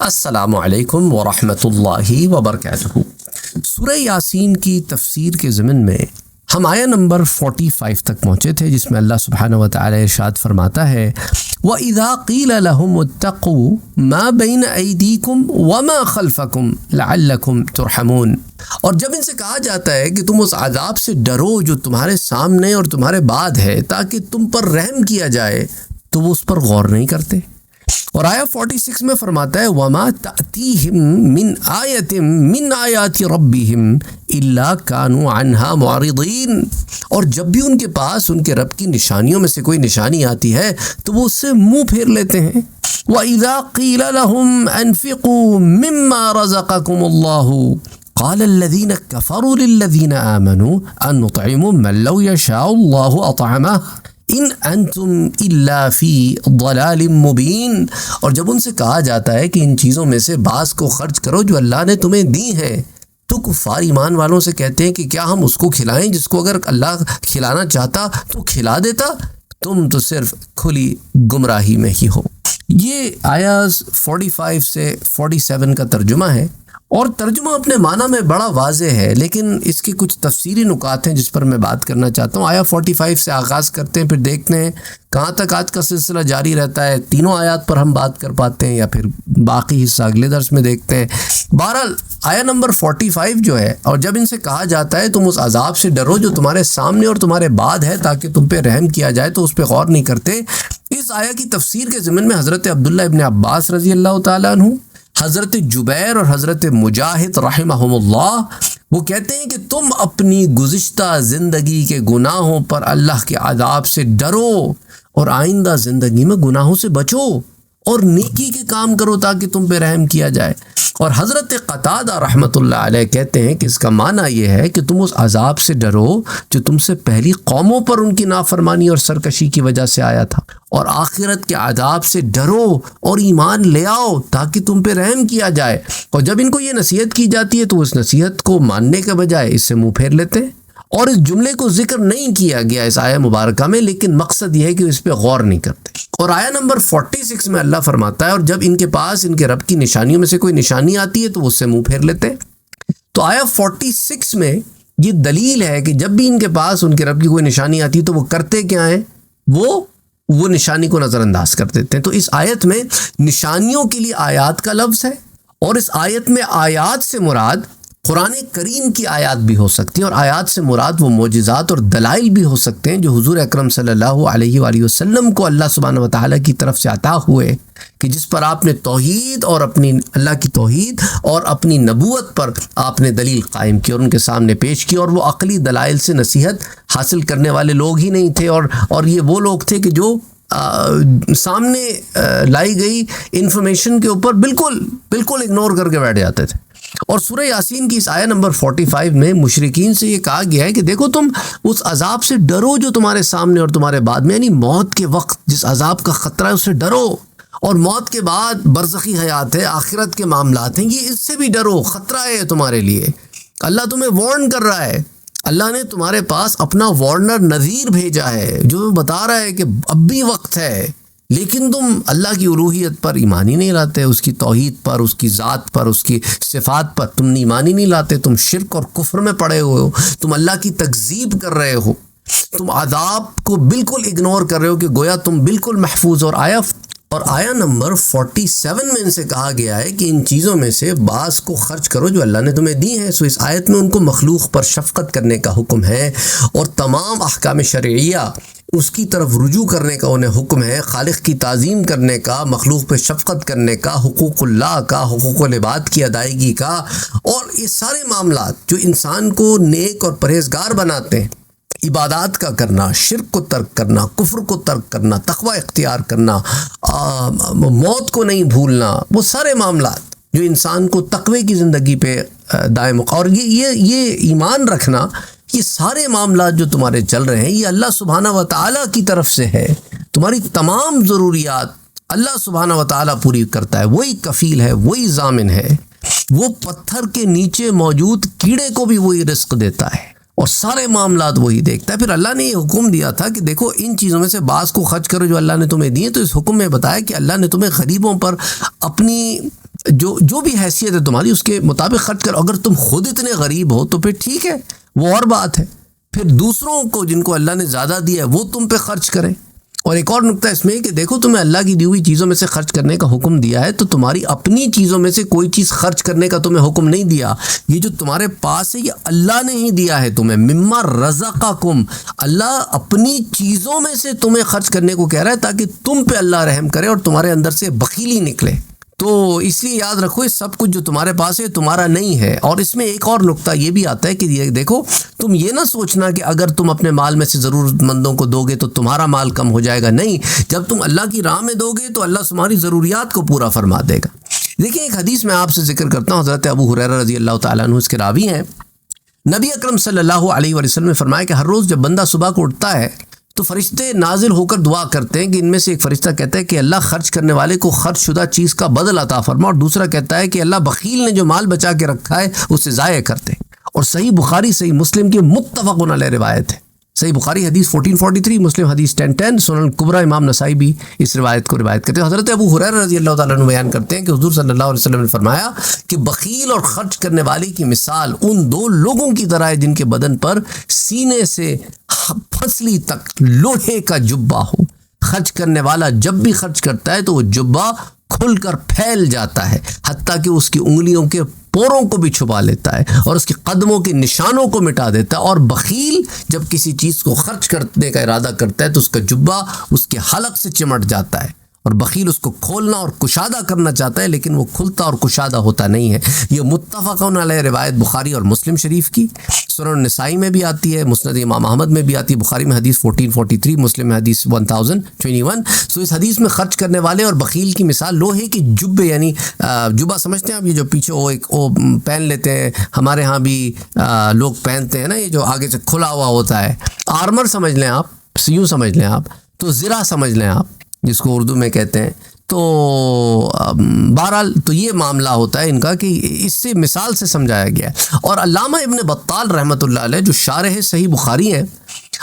السلام علیکم ورحمۃ اللہ وبرکاتہ۔ سورہ یاسین کی تفسیر کے ضمن میں ہم آیہ نمبر 45 تک پہنچے تھے، جس میں اللہ سبحانہ وتعالی ارشاد فرماتا ہے وَإِذَا قِيلَ لَهُمُ اتَّقُوا مَا بَيْنَ أَيْدِيكُمْ وَمَا خَلْفَكُمْ لَعَلَّكُمْ تُرْحَمُونَ، اور جب ان سے کہا جاتا ہے کہ تم اس عذاب سے ڈرو جو تمہارے سامنے اور تمہارے بعد ہے تاکہ تم پر رحم کیا جائے، تو وہ اس پر غور نہیں کرتے۔ اور آیہ 46 میں فرماتا ہے وَمَا تَأْتِيهِم مِّنْ آیَةٍ مِّنْ آیَاتِ رَبِّهِمْ إِلَّا كَانُوا عَنْهَا مُعْرِضِينَ، اور جب بھی ان کے پاس ان کے رب کی نشانیوں میں سے کوئی نشانی آتی ہے تو وہ اس سے منہ پھیر لیتے ہیں۔ وَإِذَا قِيلَ لَهُمْ أَنفِقُوا مِمَّا رَزَقَكُمُ اللَّهُ قَالَ الَّذِينَ كَفَرُوا لِلَّذِينَ آمَنُوا أَنُطْعِمُ مَن لَّوْ يَشَاءُ اللَّهُ أَطْعَمَهُ ان انتم الا فی ضلال مبین، اور جب ان سے کہا جاتا ہے کہ ان چیزوں میں سے بعض کو خرچ کرو جو اللہ نے تمہیں دی ہیں، تو کفار ایمان والوں سے کہتے ہیں کہ کیا ہم اس کو کھلائیں جس کو اگر اللہ کھلانا چاہتا تو کھلا دیتا، تم تو صرف کھلی گمراہی میں ہی ہو۔ یہ آیات 45 سے 47 کا ترجمہ ہے، اور ترجمہ اپنے معنی میں بڑا واضح ہے، لیکن اس کے کچھ تفسیری نکات ہیں جس پر میں بات کرنا چاہتا ہوں۔ آیہ 45 سے آغاز کرتے ہیں، پھر دیکھتے ہیں کہاں تک آج کا سلسلہ جاری رہتا ہے، تینوں آیات پر ہم بات کر پاتے ہیں یا پھر باقی حصہ اگلے درس میں دیکھتے ہیں۔ بہرحال آیہ نمبر 45 جو ہے، اور جب ان سے کہا جاتا ہے تم اس عذاب سے ڈرو جو تمہارے سامنے اور تمہارے بعد ہے تاکہ تم پہ رحم کیا جائے، تو اس پہ غور نہیں کرتے۔ اس آیہ کی تفسیر کے ضمن میں حضرت عبداللہ ابن عباس رضی اللہ تعالیٰ عنہ، حضرت جبیر اور حضرت مجاہد رحمہم اللہ، وہ کہتے ہیں کہ تم اپنی گزشتہ زندگی کے گناہوں پر اللہ کے عذاب سے ڈرو اور آئندہ زندگی میں گناہوں سے بچو اور نیکی کے کام کرو تاکہ تم پہ رحم کیا جائے۔ اور حضرت قتادہ رحمۃ اللہ علیہ کہتے ہیں کہ اس کا معنی یہ ہے کہ تم اس عذاب سے ڈرو جو تم سے پہلی قوموں پر ان کی نافرمانی اور سرکشی کی وجہ سے آیا تھا، اور آخرت کے عذاب سے ڈرو اور ایمان لے آؤ تاکہ تم پہ رحم کیا جائے۔ اور جب ان کو یہ نصیحت کی جاتی ہے تو اس نصیحت کو ماننے کے بجائے اس سے منہ پھیر لیتے ہیں، اور اس جملے کو ذکر نہیں کیا گیا اس آیہ مبارکہ میں، لیکن مقصد یہ ہے کہ اس پہ غور نہیں کرتے۔ اور آیہ نمبر 46 میں اللہ فرماتا ہے اور جب ان کے پاس ان کے رب کی نشانیوں میں سے کوئی نشانی آتی ہے تو وہ اس سے منہ پھیر لیتے ہیں۔ تو آیہ 46 میں یہ دلیل ہے کہ جب بھی ان کے پاس ان کے رب کی کوئی نشانی آتی ہے تو وہ کرتے کیا ہیں، وہ نشانی کو نظر انداز کر دیتے ہیں۔ تو اس آیت میں نشانیوں کے لیے آیات کا لفظ ہے، اور اس آیت میں آیات سے مراد قرآن کریم کی آیات بھی ہو سکتی ہیں، اور آیات سے مراد وہ معجزات اور دلائل بھی ہو سکتے ہیں جو حضور اکرم صلی اللہ علیہ وآلہ وسلم کو اللہ سبحانہ وتعالی کی طرف سے عطا ہوئے، کہ جس پر آپ نے توحید اور اپنی اللہ کی توحید اور اپنی نبوت پر آپ نے دلیل قائم کی اور ان کے سامنے پیش کی، اور وہ عقلی دلائل سے نصیحت حاصل کرنے والے لوگ ہی نہیں تھے، اور یہ وہ لوگ تھے کہ جو سامنے لائی گئی انفارمیشن کے اوپر بالکل اگنور کر کے بیٹھ جاتے تھے۔ اور سورہ یاسین کی اس آیہ نمبر 45 میں مشرکین سے یہ کہا گیا ہے کہ دیکھو تم اس عذاب سے ڈرو جو تمہارے سامنے اور تمہارے بعد میں، یعنی موت کے وقت جس عذاب کا خطرہ ہے اس سے ڈرو، اور موت کے بعد برزخی حیات ہے، آخرت کے معاملات ہیں، یہ اس سے بھی ڈرو، خطرہ ہے تمہارے لیے۔ اللہ تمہیں وارن کر رہا ہے، اللہ نے تمہارے پاس اپنا وارنر نذیر بھیجا ہے جو بتا رہا ہے کہ اب بھی وقت ہے، لیکن تم اللہ کی الوہیت پر ایمان ہی نہیں لاتے، اس کی توحید پر، اس کی ذات پر، اس کی صفات پر تم ایمان ہی نہیں لاتے، تم شرک اور کفر میں پڑے ہوئے ہو، تم اللہ کی تکذیب کر رہے ہو، تم عذاب کو بالکل اگنور کر رہے ہو کہ گویا تم بالکل محفوظ۔ اور آیہ نمبر 47 میں ان سے کہا گیا ہے کہ ان چیزوں میں سے بعض کو خرچ کرو جو اللہ نے تمہیں دی ہیں۔ سو اس آیت میں ان کو مخلوق پر شفقت کرنے کا حکم ہے، اور تمام احکام شرعیہ اس کی طرف رجوع کرنے کا انہیں حکم ہے، خالق کی تعظیم کرنے کا، مخلوق پہ شفقت کرنے کا، حقوق اللہ کا، حقوق العباد کی ادائیگی کا، اور یہ سارے معاملات جو انسان کو نیک اور پرہیزگار بناتے ہیں، عبادات کا کرنا، شرک کو ترک کرنا، کفر کو ترک کرنا، تقوی اختیار کرنا، موت کو نہیں بھولنا، وہ سارے معاملات جو انسان کو تقوی کی زندگی پہ دائم، اور یہ ایمان رکھنا، یہ سارے معاملات جو تمہارے چل رہے ہیں یہ اللہ سبحانہ وتعالی کی طرف سے ہے۔ تمہاری تمام ضروریات اللہ سبحانہ وتعالی پوری کرتا ہے، وہی کفیل ہے، وہی ضامن ہے، وہ پتھر کے نیچے موجود کیڑے کو بھی وہی رزق دیتا ہے، اور سارے معاملات وہی دیکھتا ہے۔ پھر اللہ نے یہ حکم دیا تھا کہ دیکھو ان چیزوں میں سے بعض کو خرچ کرو جو اللہ نے تمہیں دیے، تو اس حکم میں بتایا کہ اللہ نے تمہیں غریبوں پر اپنی جو بھی حیثیت ہے تمہاری اس کے مطابق خرچ کرو. اگر تم خود اتنے غریب ہو تو پھر ٹھیک ہے، وہ اور بات ہے. پھر دوسروں کو جن کو اللہ نے زیادہ دیا ہے وہ تم پہ خرچ کریں. اور ایک اور نقطہ اس میں کہ دیکھو تمہیں اللہ کی دی ہوئی چیزوں میں سے خرچ کرنے کا حکم دیا ہے، تو تمہاری اپنی چیزوں میں سے کوئی چیز خرچ کرنے کا تمہیں حکم نہیں دیا. یہ جو تمہارے پاس ہے یہ اللہ نے ہی دیا ہے تمہیں. مما رزقکم، اللہ اپنی چیزوں میں سے تمہیں خرچ کرنے کو کہہ رہا ہے تاکہ تم پہ اللہ رحم کرے اور تمہارے اندر سے بخیلی نکلے. تو اس لیے یاد رکھو یہ سب کچھ جو تمہارے پاس ہے تمہارا نہیں ہے. اور اس میں ایک اور نقطہ یہ بھی آتا ہے کہ یہ دیکھو تم یہ نہ سوچنا کہ اگر تم اپنے مال میں سے ضرورت مندوں کو دو گے تو تمہارا مال کم ہو جائے گا. نہیں، جب تم اللہ کی راہ میں دو گے تو اللہ تمہاری ضروریات کو پورا فرما دے گا. دیکھیں ایک حدیث میں آپ سے ذکر کرتا ہوں، حضرت ابو ہریرہ رضی اللہ تعالیٰ عنہ اس کے راوی ہیں. نبی اکرم صلی اللہ علیہ وسلم نے فرمایا کہ ہر روز جب بندہ صبح کو اٹھتا ہے تو فرشتے نازل ہو کر دعا کرتے ہیں کہ ان میں سے ایک فرشتہ کہتا ہے کہ اللہ خرچ کرنے والے کو خرچ شدہ چیز کا بدل عطا فرما، اور دوسرا کہتا ہے کہ اللہ بخیل نے جو مال بچا کے رکھا ہے اسے ضائع کر دے. اور صحیح بخاری صحیح مسلم کی متفق علیہ روایت ہے. صحیح بخاری حدیث 1443، مسلم حدیث 1010، سنن کبریٰ امام نسائی بھی اس روایت کو روایت کرتے ہیں. حضرت ابو ہریرہ رضی اللہ تعالیٰ عنہ بیان کرتے ہیں کہ حضور صلی اللہ علیہ وسلم نے فرمایا کہ بخیل اور خرچ کرنے والے کی مثال ان دو لوگوں کی طرح ہے جن کے بدن پر سینے سے پھسلی تک لوہے کا جبہ ہو. خرچ کرنے والا جب بھی خرچ کرتا ہے تو وہ جبہ کھل کر پھیل جاتا ہے حتیٰ کہ اس کی انگلیوں کے پوروں کو بھی چھپا لیتا ہے اور اس کے قدموں کے نشانوں کو مٹا دیتا ہے. اور بخیل جب کسی چیز کو خرچ کرنے کا ارادہ کرتا ہے تو اس کا جبہ اس کے حلق سے چمٹ جاتا ہے، اور بخیل اس کو کھولنا اور کشادہ کرنا چاہتا ہے لیکن وہ کھلتا اور کشادہ ہوتا نہیں ہے. یہ متفق علیہ روایت بخاری اور مسلم شریف کی، سنن نسائی میں بھی آتی ہے، مسند امام احمد میں بھی آتی ہے. بخاری میں حدیث 1443، مسلم میں حدیث 1021. سو اس حدیث میں خرچ کرنے والے اور بخیل کی مثال لوہے کی جبے، یعنی جبہ سمجھتے ہیں آپ، یہ جو پیچھے وہ پہن لیتے ہیں، ہمارے ہاں بھی لوگ پہنتے ہیں نا، یہ جو آگے سے کھلا ہوا ہوتا ہے، آرمر سمجھ لیں آپ، یوں سمجھ لیں آپ، تو زرہ سمجھ لیں آپ جس کو اردو میں کہتے ہیں. تو بہرحال تو یہ معاملہ ہوتا ہے ان کا کہ اس سے مثال سے سمجھایا گیا ہے. اور علامہ ابن بطال رحمۃ اللہ علیہ جو شارح صحیح بخاری ہیں،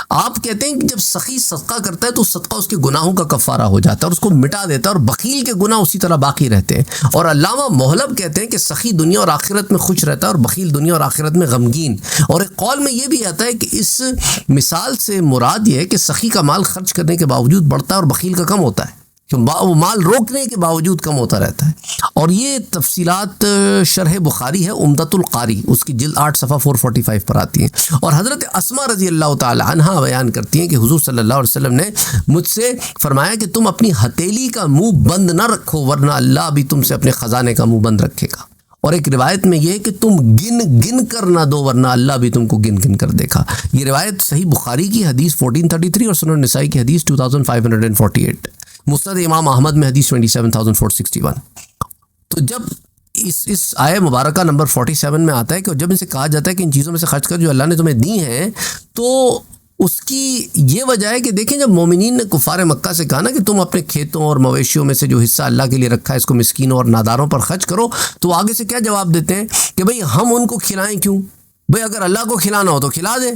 آپ کہتے ہیں کہ جب سخی صدقہ کرتا ہے تو صدقہ اس کے گناہوں کا کفارہ ہو جاتا ہے اور اس کو مٹا دیتا ہے، اور بخیل کے گناہ اسی طرح باقی رہتے ہیں. اور علامہ محلب کہتے ہیں کہ سخی دنیا اور آخرت میں خوش رہتا ہے اور بخیل دنیا اور آخرت میں غمگین. اور ایک قول میں یہ بھی آتا ہے کہ اس مثال سے مراد یہ ہے کہ سخی کا مال خرچ کرنے کے باوجود بڑھتا ہے اور بخیل کا کم ہوتا ہے، وہ مال روکنے کے باوجود کم ہوتا رہتا ہے. اور یہ تفصیلات شرح بخاری ہے عمدۃ القاری، اس کی جلد 8 صفحہ 445 پر آتی ہیں. اور حضرت اسماء رضی اللہ تعالی عنہا بیان کرتی ہیں کہ حضور صلی اللہ علیہ وسلم نے مجھ سے فرمایا کہ تم اپنی ہتھیلی کا منہ بند نہ رکھو ورنہ اللہ بھی تم سے اپنے خزانے کا منہ بند رکھے گا. اور ایک روایت میں یہ ہے کہ تم گن گن کر نہ دو ورنہ اللہ بھی تم کو گن گن کر دیکھا. یہ روایت صحیح بخاری کی حدیث 1433 اور سنن نسائی کی حدیث 2548، مسند امام احمد میں حدیث 27461. تو جب اس آیہ مبارکہ نمبر 47 میں آتا ہے کہ جب ان سے کہا جاتا ہے کہ ان چیزوں میں سے خرچ کر جو اللہ نے تمہیں دی ہیں، تو اس کی یہ وجہ ہے کہ دیکھیں جب مومنین نے کفار مکہ سے کہا نا کہ تم اپنے کھیتوں اور مویشیوں میں سے جو حصہ اللہ کے لیے رکھا ہے اس کو مسکینوں اور ناداروں پر خرچ کرو، تو آگے سے کیا جواب دیتے ہیں کہ بھئی ہم ان کو کھلائیں کیوں؟ بھئی اگر اللہ کو کھلانا ہو تو کھلا دیں.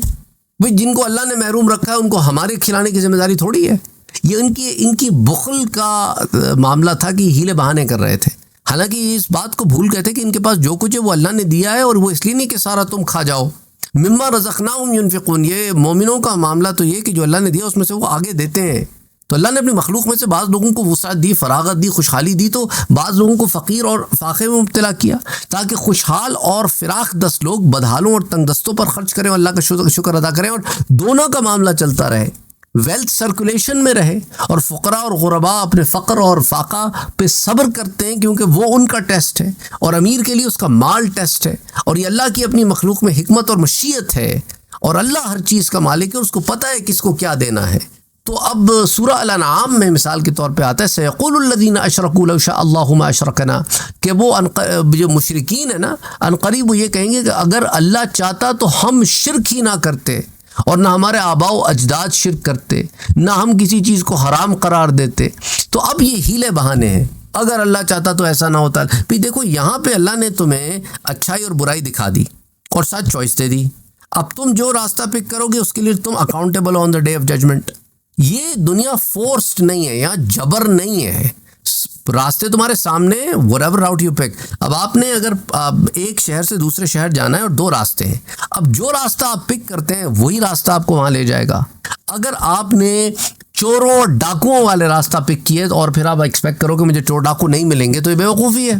بھئی جن کو اللہ نے محروم رکھا ہے ان کو ہمارے کھلانے کی ذمہ داری تھوڑی ہے. یہ ان کی بخل کا معاملہ تھا کہ ہیلے بہانے کر رہے تھے. حالانکہ یہ اس بات کو بھول گئے تھے کہ ان کے پاس جو کچھ ہے وہ اللہ نے دیا ہے، اور وہ اس لیے نہیں کہ سارا تم کھا جاؤ. مما رزقناہم ينفقون، یہ مومنوں کا معاملہ تو یہ کہ جو اللہ نے دیا اس میں سے وہ آگے دیتے ہیں. تو اللہ نے اپنی مخلوق میں سے بعض لوگوں کو وسعت دی، فراغت دی، خوشحالی دی، تو بعض لوگوں کو فقیر اور فاقے میں مبتلا کیا تاکہ خوشحال اور فراخ دست لوگ بدحالوں اور تنگ دستوں پر خرچ کریں اور اللہ کا شکر ادا کریں، اور دونوں کا معاملہ چلتا رہے، ویلتھ سرکولیشن میں رہے. اور فقراء اور غرباء اپنے فقر اور فاقہ پہ صبر کرتے ہیں کیونکہ وہ ان کا ٹیسٹ ہے، اور امیر کے لیے اس کا مال ٹیسٹ ہے. اور یہ اللہ کی اپنی مخلوق میں حکمت اور مشیت ہے، اور اللہ ہر چیز کا مالک ہے، اس کو پتہ ہے کس کو کیا دینا ہے. تو اب سورہ الانعام میں مثال کے طور پہ آتا ہے سیقول الذین اشرکوا لو شاء اللہ ما اشرکنا، کہ وہ جو مشرکین ہیں نا عنقریب وہ یہ کہیں گے کہ اگر اللہ چاہتا تو ہم شرک ہی نہ کرتے، اور نہ ہمارے آباء و اجداد شرک کرتے، نہ ہم کسی چیز کو حرام قرار دیتے. تو اب یہ ہیلے بہانے ہیں، اگر اللہ چاہتا تو ایسا نہ ہوتا. بھی دیکھو یہاں پہ اللہ نے تمہیں اچھائی اور برائی دکھا دی اور ساتھ چوائس دے دی. اب تم جو راستہ پک کرو گے اس کے لیے تم accountable on the day of judgment. یہ دنیا فورسڈ نہیں ہے، یہاں جبر نہیں ہے. راستے تمہارے سامنے whatever route you pick. اب آپ نے اگر ایک شہر سے دوسرے شہر جانا ہے اور 2 راستے ہیں، اب جو راستہ آپ پک کرتے ہیں وہی راستہ آپ کو وہاں لے جائے گا. اگر آپ نے چوروں ڈاکوؤں والے راستہ پک کیے اور پھر آپ ایکسپیکٹ کرو کہ مجھے چور ڈاکو نہیں ملیں گے تو یہ بیوقوفی ہے.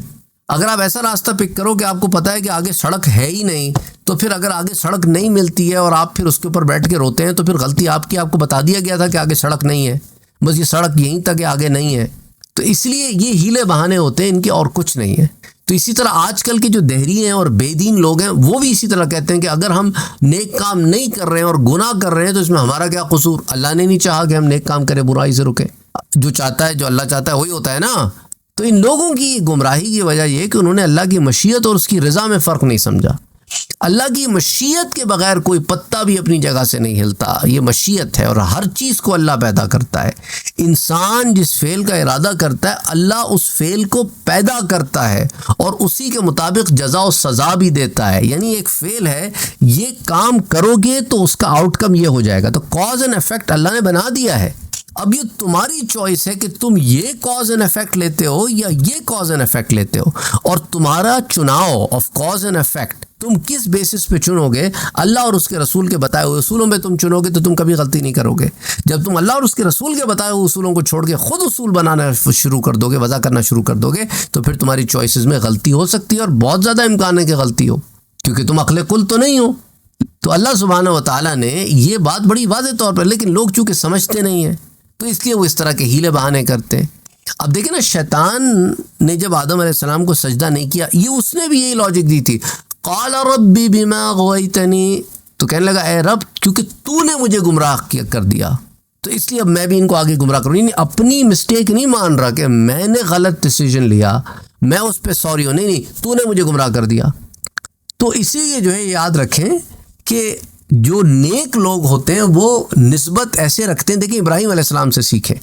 اگر آپ ایسا راستہ پک کرو کہ آپ کو پتہ ہے کہ آگے سڑک ہے ہی نہیں، تو پھر اگر آگے سڑک نہیں ملتی ہے اور آپ پھر اس کے اوپر بیٹھ کے روتے ہیں تو پھر غلطی آپ کی. آپ کو بتا دیا گیا تھا کہ آگے سڑک نہیں ہے، بس یہ سڑک یہیں تک ہے، آگے نہیں ہے. تو اس لیے یہ ہیلے بہانے ہوتے ہیں ان کے، اور کچھ نہیں ہے. تو اسی طرح آج کل کے جو دہری ہیں اور بے دین لوگ ہیں وہ بھی اسی طرح کہتے ہیں کہ اگر ہم نیک کام نہیں کر رہے ہیں اور گناہ کر رہے ہیں تو اس میں ہمارا کیا قصور؟ اللہ نے نہیں چاہا کہ ہم نیک کام کریں، برائی سے رکیں. جو چاہتا ہے، جو اللہ چاہتا ہے وہی ہوتا ہے نا. تو ان لوگوں کی گمراہی کی وجہ یہ کہ انہوں نے اللہ کی مشیت اور اس کی رضا میں فرق نہیں سمجھا. اللہ کی مشیت کے بغیر کوئی پتا بھی اپنی جگہ سے نہیں ہلتا. یہ مشیت ہے اور ہر چیز کو اللہ پیدا کرتا ہے. انسان جس فعل کا ارادہ کرتا ہے اللہ اس فعل کو پیدا کرتا ہے اور اسی کے مطابق جزا و سزا بھی دیتا ہے. یعنی ایک فعل ہے، یہ کام کرو گے تو اس کا آؤٹ کم یہ ہو جائے گا. تو کاز اینڈ افیکٹ اللہ نے بنا دیا ہے. اب یہ تمہاری چوائس ہے کہ تم یہ کاز اینڈ افیکٹ لیتے ہو یا یہ کاز اینڈ افیکٹ لیتے ہو. اور تمہارا چناؤ آف کاز اینڈ افیکٹ تم کس بیسس پہ چنو گے؟ اللہ اور اس کے رسول کے بتائے ہوئے اصولوں میں تم چنو گے تو تم کبھی غلطی نہیں کرو گے. جب تم اللہ اور اس کے رسول کے بتائے ہوئے اصولوں کو چھوڑ کے خود اصول بنانا شروع کر دو گے، وضع کرنا شروع کر دو گے، تو پھر تمہاری چوائسز میں غلطی ہو سکتی ہے اور بہت زیادہ امکان ہے کہ غلطی ہو، کیونکہ تم عقل کل تو نہیں ہو. تو اللہ سبحانہ و تعالیٰ نے یہ بات بڑی واضح طور پر، لیکن لوگ چونکہ سمجھتے نہیں ہیں تو اس لیے وہ اس طرح کے ہیلے بہانے کرتے ہیں. اب دیکھیں نا، شیطان نے جب آدم علیہ السلام کو سجدہ نہیں کیا، یہ اس نے بھی یہی لاجک دی تھی. قال ربی بما غویتنی، تو کہنے لگا اے رب کیونکہ تو نے مجھے گمراہ کر دیا تو اس لیے اب میں بھی ان کو آگے گمراہ کروں. یعنی اپنی مسٹیک نہیں مان رہا کہ میں نے غلط ڈیسیژن لیا، میں اس پہ سوری ہوں. نہیں، تو نے مجھے گمراہ کر دیا. تو اسی لیے جو ہے یاد رکھیں کہ جو نیک لوگ ہوتے ہیں وہ نسبت ایسے رکھتے ہیں. دیکھیں ابراہیم علیہ السلام سے سیکھیں.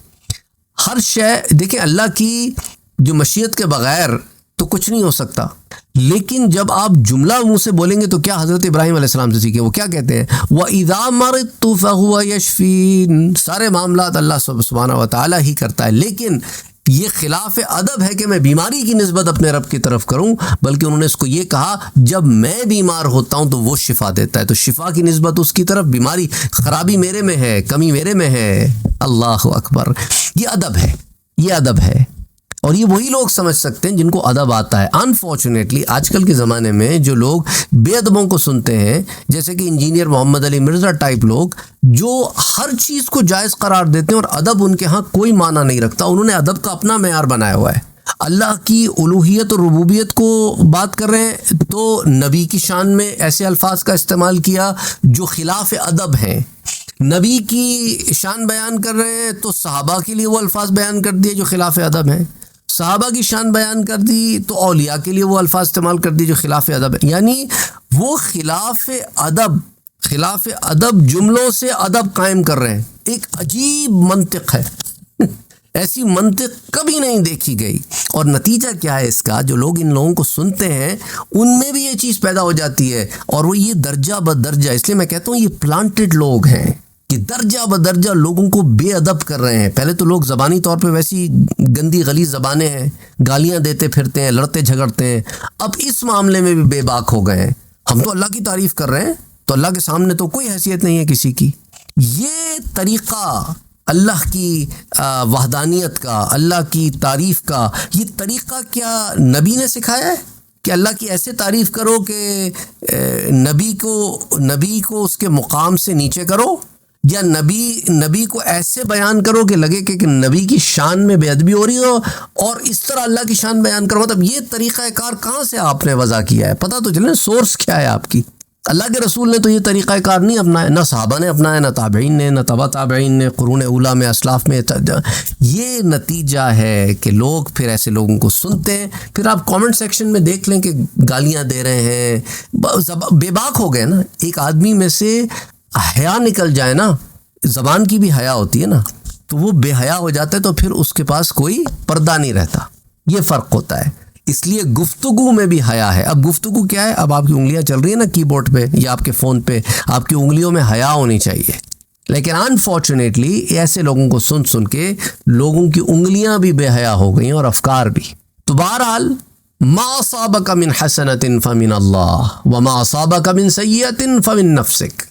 ہر شے، دیکھیں اللہ کی جو مشیت کے بغیر تو کچھ نہیں ہو سکتا، لیکن جب آپ جملہ منہ سے بولیں گے تو کیا حضرت ابراہیم علیہ السلام سے سیکھیں. وہ کیا کہتے ہیں؟ وَإِذَا مَرِضْتُ فَهُوَ يَشْفِينِ. سارے معاملات اللہ سبحانہ و تعالیٰ ہی کرتا ہے، لیکن یہ خلاف ادب ہے کہ میں بیماری کی نسبت اپنے رب کی طرف کروں، بلکہ انہوں نے اس کو یہ کہا جب میں بیمار ہوتا ہوں تو وہ شفا دیتا ہے، تو شفا کی نسبت اس کی طرف، بیماری خرابی میرے میں ہے، کمی میرے میں ہے. اللہ اکبر. یہ ادب ہے، یہ ادب ہے. اور یہ وہی لوگ سمجھ سکتے ہیں جن کو ادب آتا ہے. انفارچونیٹلی آج کل کے زمانے میں جو لوگ بے ادبوں کو سنتے ہیں، جیسے کہ انجینئر محمد علی مرزا ٹائپ لوگ، جو ہر چیز کو جائز قرار دیتے ہیں اور ادب ان کے ہاں کوئی معنی نہیں رکھتا. انہوں نے ادب کا اپنا معیار بنایا ہوا ہے. اللہ کی الوہیت اور ربوبیت کو بات کر رہے ہیں تو نبی کی شان میں ایسے الفاظ کا استعمال کیا جو خلاف ادب ہیں. نبی کی شان بیان کر رہے ہیں تو صحابہ کے لیے وہ الفاظ بیان کر دیے جو خلاف ادب ہیں. صحابہ کی شان بیان کر دی تو اولیاء کے لیے وہ الفاظ استعمال کر دی جو خلاف ادب ہے. یعنی وہ خلاف ادب جملوں سے ادب قائم کر رہے ہیں. ایک عجیب منطق ہے، ایسی منطق کبھی نہیں دیکھی گئی. اور نتیجہ کیا ہے اس کا؟ جو لوگ ان لوگوں کو سنتے ہیں ان میں بھی یہ چیز پیدا ہو جاتی ہے، اور وہ یہ درجہ بدرجہ، اس لیے میں کہتا ہوں یہ پلانٹڈ لوگ ہیں کہ درجہ بدرجہ لوگوں کو بے ادب کر رہے ہیں. پہلے تو لوگ زبانی طور پہ ویسی گندی غلیظ زبانیں ہیں، گالیاں دیتے پھرتے ہیں، لڑتے جھگڑتے ہیں. اب اس معاملے میں بھی بے باک ہو گئے ہیں. ہم تو اللہ کی تعریف کر رہے ہیں تو اللہ کے سامنے تو کوئی حیثیت نہیں ہے کسی کی. یہ طریقہ اللہ کی وحدانیت کا، اللہ کی تعریف کا، یہ طریقہ کیا نبی نے سکھایا ہے کہ اللہ کی ایسے تعریف کرو کہ نبی کو اس کے مقام سے نیچے کرو، یا نبی کو ایسے بیان کرو کہ لگے کہ نبی کی شان میں بے ادبی ہو رہی ہو اور اس طرح اللہ کی شان بیان کرو؟ مطلب یہ طریقہ کار کہاں سے آپ نے وضع کیا ہے؟ پتہ تو چلے سورس کیا ہے آپ کی. اللہ کے رسول نے تو یہ طریقہ کار نہیں اپنایا، نہ صحابہ نے اپنایا، نہ تابعین نے، نہ تبع تابعین نے، قرون اولیٰ میں، اسلاف میں. یہ نتیجہ ہے کہ لوگ پھر ایسے لوگوں کو سنتے ہیں. پھر آپ کامنٹ سیکشن میں دیکھ لیں کہ گالیاں دے رہے ہیں، بے باک ہو گئے نا. ایک آدمی میں سے حیا نکل جائے نا، زبان کی بھی حیا ہوتی ہے نا، تو وہ بے حیا ہو جاتا ہے تو پھر اس کے پاس کوئی پردہ نہیں رہتا. یہ فرق ہوتا ہے. اس لیے گفتگو میں بھی حیا ہے. اب گفتگو کیا ہے؟ اب آپ کی انگلیاں چل رہی ہیں نا کی بورڈ پہ یا آپ کے فون پہ، آپ کی انگلیوں میں حیا ہونی چاہیے. لیکن انفارچونیٹلی ایسے لوگوں کو سن سن کے لوگوں کی انگلیاں بھی بے حیا ہو گئیں اور افکار بھی. تو بہرحال ما اصابک من حسنۃ فمن اللہ وما اصابک من سیئۃ فمن نفسک.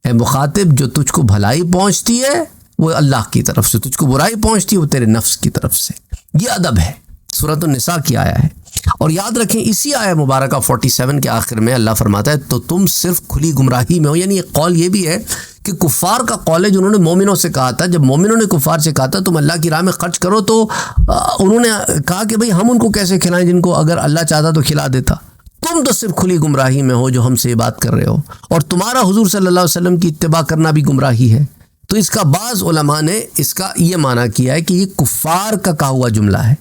اے مخاطب، جو تجھ کو بھلائی پہنچتی ہے وہ اللہ کی طرف سے، تجھ کو برائی پہنچتی ہے وہ تیرے نفس کی طرف سے. یہ ادب ہے. سورۃ النساء کی آیا ہے. اور یاد رکھیں اسی آیہ مبارکہ 47 کے آخر میں اللہ فرماتا ہے تو تم صرف کھلی گمراہی میں ہو. یعنی ایک قول یہ بھی ہے کہ کفار کا قول ہے جنہوں نے مومنوں سے کہا تھا، جب مومنوں نے کفار سے کہا تھا تم اللہ کی راہ میں خرچ کرو، تو انہوں نے کہا کہ بھئی ہم ان کو کیسے کھلائیں جن کو اگر اللہ چاہتا تو کھلا دیتا. تم تو صرف کھلی گمراہی میں ہو جو ہم سے یہ بات کر رہے ہو، اور تمہارا حضور صلی اللہ علیہ وسلم کی اتباع کرنا بھی گمراہی ہے. تو اس کا بعض علماء نے اس کا یہ معنی کیا ہے کہ یہ کفار کا کہا ہوا جملہ ہے،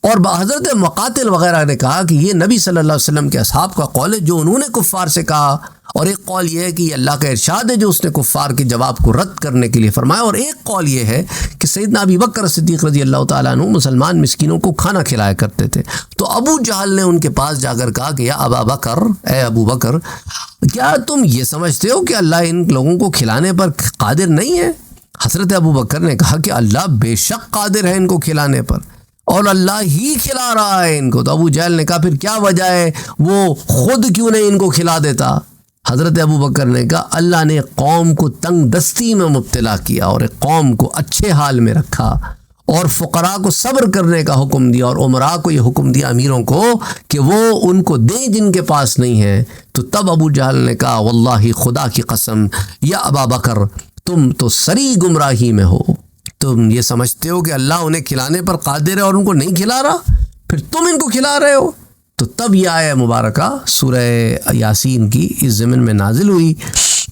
اور حضرت مقاتل وغیرہ نے کہا کہ یہ نبی صلی اللہ علیہ وسلم کے اصحاب کا قول ہے جو انہوں نے کفار سے کہا. اور ایک قول یہ ہے کہ یہ اللہ کا ارشاد ہے جو اس نے کفار کے جواب کو رد کرنے کے لیے فرمایا. اور ایک قول یہ ہے کہ سیدنا ابی بکر صدیق رضی اللہ تعالیٰ عنہ مسلمان مسکینوں کو کھانا کھلایا کرتے تھے. تو ابو جہل نے ان کے پاس جا کر کہا کہ یا ابا بکر، اے ابو بکر، کیا تم یہ سمجھتے ہو کہ اللہ ان لوگوں کو کھلانے پر قادر نہیں ہے؟ حضرت ابو بکر نے کہا کہ اللہ بے شک قادر ہے ان کو کھلانے پر، اور اللہ ہی کھلا رہا ہے ان کو. تو ابو جہل نے کہا پھر کیا وجہ ہے، وہ خود کیوں نہیں ان کو کھلا دیتا؟ حضرت ابو بکر نے کہا اللہ نے قوم کو تنگ دستی میں مبتلا کیا اور ایک قوم کو اچھے حال میں رکھا، اور فقراء کو صبر کرنے کا حکم دیا، اور عمراء کو یہ حکم دیا امیروں کو کہ وہ ان کو دیں جن کے پاس نہیں ہے. تو تب ابو جہل نے کہا واللہ خدا کی قسم یا ابا بکر تم تو سری گمراہی میں ہو. تم یہ سمجھتے ہو کہ اللہ انہیں کھلانے پر قادر ہے اور ان کو نہیں کھلا رہا، پھر تم ان کو کھلا رہے ہو. تو تب یہ آیہ مبارکہ سورہ یاسین کی اس ضمن میں نازل ہوئی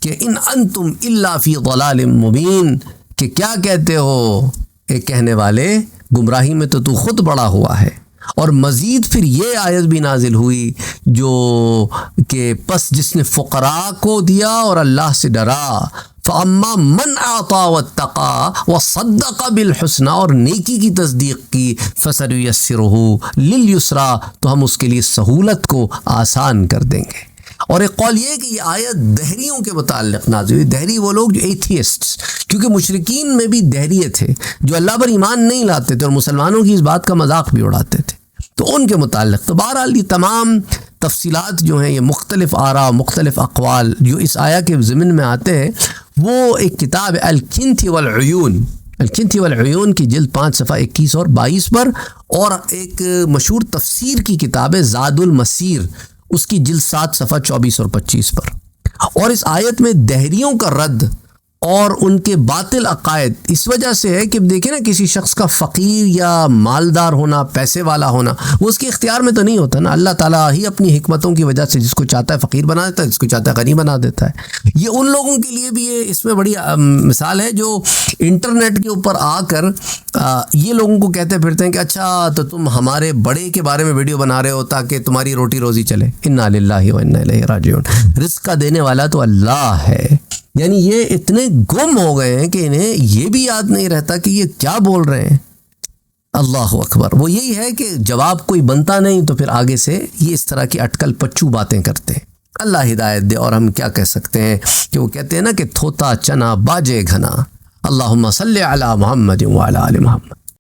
کہ ان انتم الا فی ضلال مبین، کہ کیا کہتے ہو اے کہنے والے، گمراہی میں تو خود بڑا ہوا ہے. اور مزید پھر یہ آیت بھی نازل ہوئی جو کہ پس جس نے فقراء کو دیا اور اللہ سے ڈرا، فَأَمَّا مَنْ أَعْطَى وَاتَّقَى وَصَدَّقَ بِالْحُسْنَى، اور نیکی کی تصدیق کی، فَسَنُيَسِّرُهُ لِلْيُسْرَى، تو ہم اس کے لیے سہولت کو آسان کر دیں گے. اور ایک قول یہ ہے کہ یہ آیت دہریوں کے متعلق نازل ہوئی. دہری وہ لوگ جو ایتھیسٹس، کیونکہ مشرکین میں بھی دہریے تھے جو اللہ پر ایمان نہیں لاتے تھے اور مسلمانوں کی اس بات کا مذاق بھی اڑاتے تھے، تو ان کے متعلق. تو بہرحال یہ تمام تفصیلات جو ہیں، یہ مختلف آراء، مختلف اقوال جو اس آیہ کے ضمن میں آتے ہیں، وہ ایک کتاب ہے الکنتھی والعیون، الکنتھی والعیون کی جلد 5 صفحہ 21 اور 22 پر، اور ایک مشہور تفسیر کی کتاب ہے زاد المسیر، اس کی جلد 7 صفحہ 24 اور 25 پر. اور اس آیت میں دہریوں کا رد اور ان کے باطل عقائد اس وجہ سے ہے کہ دیکھیں نا، کسی شخص کا فقیر یا مالدار ہونا، پیسے والا ہونا، وہ اس کے اختیار میں تو نہیں ہوتا نا. اللہ تعالیٰ ہی اپنی حکمتوں کی وجہ سے جس کو چاہتا ہے فقیر بنا دیتا ہے، جس کو چاہتا ہے غنی بنا دیتا ہے. یہ ان لوگوں کے لیے بھی یہ اس میں بڑی مثال ہے جو انٹرنیٹ کے اوپر آ کر یہ لوگوں کو کہتے پھرتے ہیں کہ اچھا تو تم ہمارے بڑے کے بارے میں ویڈیو بنا رہے ہو تاکہ تمہاری روٹی روزی چلے. انا للہ و انا الیہ راجعون. رزق کا دینے والا تو اللہ ہے. یعنی یہ اتنے گم ہو گئے ہیں کہ انہیں یہ بھی یاد نہیں رہتا کہ یہ کیا بول رہے ہیں. اللہ اکبر. وہ یہی ہے کہ جواب کوئی بنتا نہیں تو پھر آگے سے یہ اس طرح کی اٹکل پچو باتیں کرتے ہیں. اللہ ہدایت دے. اور ہم کیا کہہ سکتے ہیں کہ وہ کہتے ہیں نا کہ تھوتا چنا باجے گھنا. اللہم صلی علی محمد وعلی آل محمد.